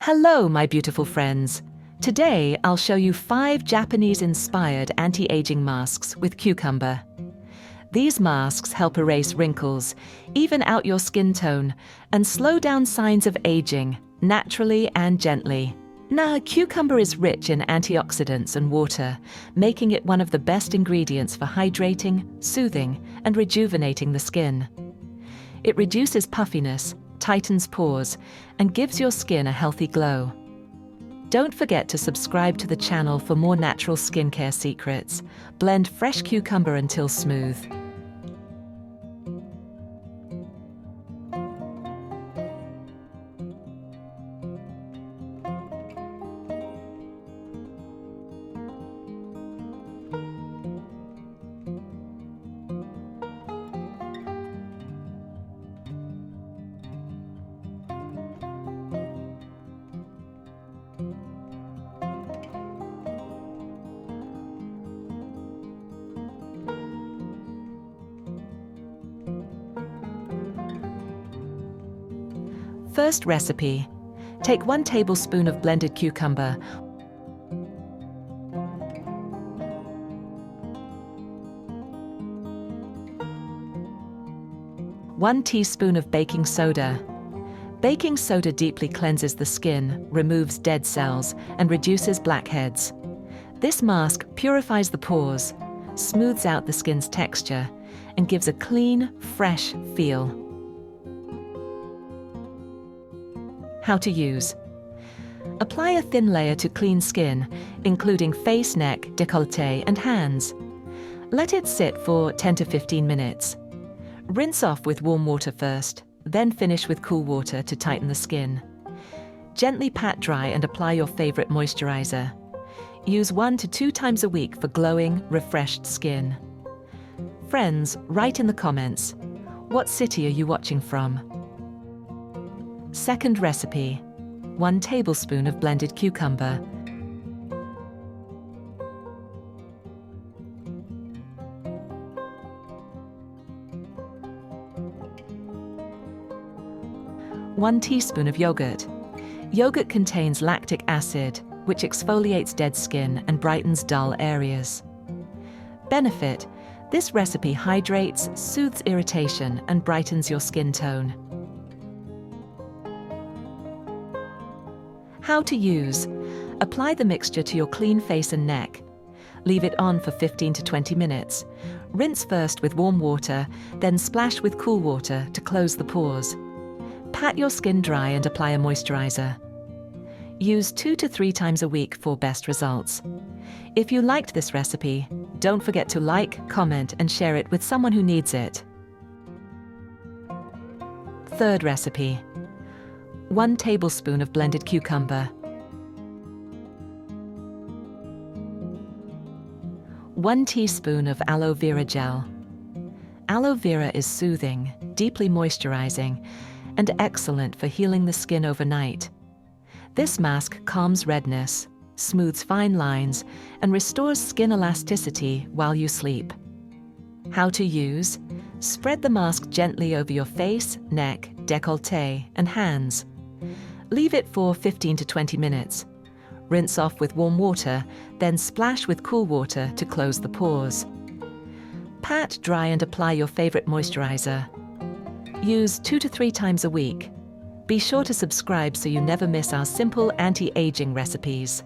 Hello, my beautiful friends. Today, I'll show you 5 Japanese-inspired anti-aging masks with cucumber. These masks help erase wrinkles, even out your skin tone, and slow down signs of aging, naturally and gently. Now, cucumber is rich in antioxidants and water, making it one of the best ingredients for hydrating, soothing, and rejuvenating the skin. It reduces puffiness, tightens pores, and gives your skin a healthy glow. Don't forget to subscribe to the channel for more natural skincare secrets. Blend fresh cucumber until smooth. First recipe. Take 1 tablespoon of blended cucumber, 1 teaspoon of baking soda. Baking soda deeply cleanses the skin, removes dead cells, and reduces blackheads. This mask purifies the pores, smooths out the skin's texture, and gives a clean, fresh feel. How to use. Apply a thin layer to clean skin, including face, neck, décolleté, and hands. Let it sit for 10 to 15 minutes. Rinse off with warm water first, then finish with cool water to tighten the skin. Gently pat dry and apply your favorite moisturizer. Use 1 to 2 times a week for glowing, refreshed skin. Friends, write in the comments, what city are you watching from? Second recipe. 1 tablespoon of blended cucumber. One teaspoon of yogurt. Yogurt contains lactic acid, which exfoliates dead skin and brightens dull areas. Benefit: this recipe hydrates, soothes irritation, and brightens your skin tone. How to use. Apply the mixture to your clean face and neck. Leave it on for 15 to 20 minutes. Rinse first with warm water, then splash with cool water to close the pores. Pat your skin dry and apply a moisturizer. Use 2 to 3 times a week for best results. If you liked this recipe, don't forget to like, comment, and share it with someone who needs it. Third recipe. 1 tablespoon of blended cucumber. 1 teaspoon of aloe vera gel. Aloe vera is soothing, deeply moisturizing, and excellent for healing the skin overnight. This mask calms redness, smooths fine lines, and restores skin elasticity while you sleep. How to use. Spread the mask gently over your face, neck, décolleté, and hands. Leave it for 15 to 20 minutes. Rinse off with warm water, then splash with cool water to close the pores. Pat dry and apply your favorite moisturizer. Use 2 to 3 times a week. Be sure to subscribe so you never miss our simple anti-aging recipes.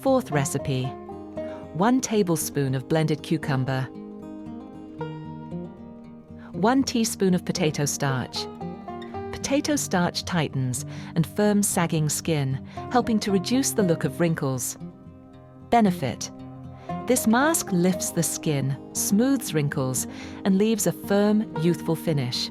Fourth recipe. 1 tablespoon of blended cucumber. 1 teaspoon of potato starch. Potato starch tightens and firms sagging skin, helping to reduce the look of wrinkles. Benefit: this mask lifts the skin, smooths wrinkles, and leaves a firm, youthful finish.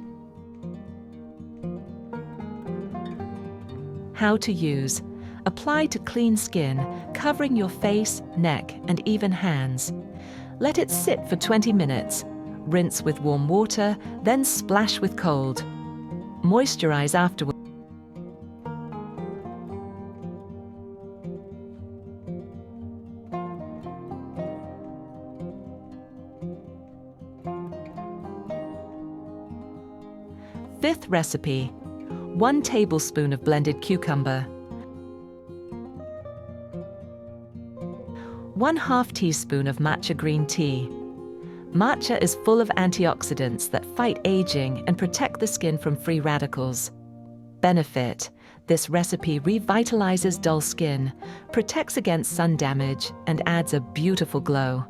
How to use. Apply to clean skin, covering your face, neck, and even hands. Let it sit for 20 minutes. Rinse with warm water, then splash with cold. Moisturize afterward. Fifth recipe. 1 tablespoon of blended cucumber. 1/2 teaspoon of matcha green tea. Matcha is full of antioxidants that fight aging and protect the skin from free radicals. Benefit: this recipe revitalizes dull skin, protects against sun damage, and adds a beautiful glow.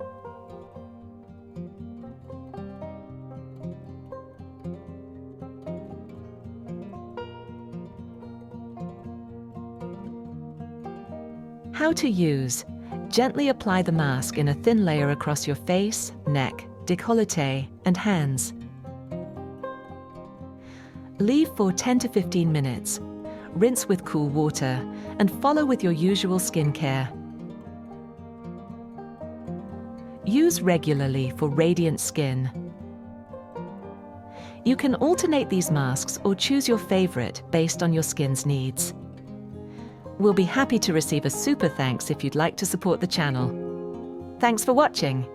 How to use: gently apply the mask in a thin layer across your face, neck, décolleté, and hands. Leave for 10 to 15 minutes. Rinse with cool water and follow with your usual skincare. Use regularly for radiant skin. You can alternate these masks or choose your favorite based on your skin's needs. We'll be happy to receive a super thanks if you'd like to support the channel. Thanks for watching.